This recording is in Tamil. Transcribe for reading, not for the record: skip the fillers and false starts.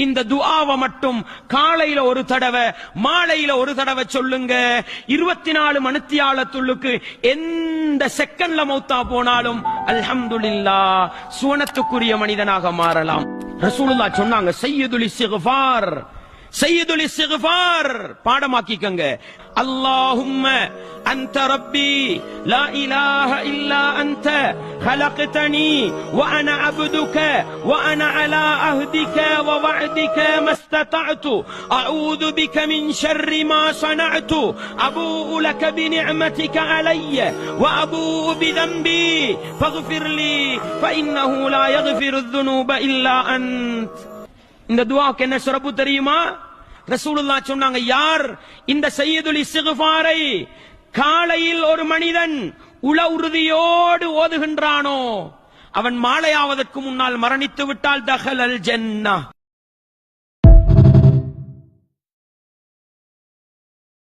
இந்த துஆவை மட்டும் காலையில ஒரு தடவை மாலையில ஒரு தடவை சொல்லுங்க. 24 மணித்தியாலத்துள்ளுக்கு எந்த செகண்ட்ல மௌத்தா போனாலும் அல்ஹம்துலில்லாஹ் சுவனத்துக்குரிய மனிதனாக மாறலாம். ரசூலுல்லாஹ் சொன்னாங்க சய்யிதுல் இஸ்திக்ஃபார், சய்யிதுல் இஸ்திக்ஃபார் பாடமாக்கிக்கங்க. اللهم أنت ربي لا إله إلا أنت خلقتني وأنا عبدك وأنا على عهدك ووعدك ما استطعت أعوذ بك من شر ما صنعت أبوء لك بنعمتك علي وأبوء بذنبي فاغفر لي فإنه لا يغفر الذنوب إلا أنت. இந்த துஆக்கு என்ன சிறப்பு தெரியுமா? ரசூலுல்லாஹ் சொன்னாங்க, யார் இந்த சய்யிதுல் இஸ்திக்ஃபாரை காலையில் ஒரு மனிதன் உள உறுதியோடு ஓதுகின்றானோ அவன் மாலையாவதற்கு முன்னால் மரணித்து விட்டால் தஹலல் ஜன்னah.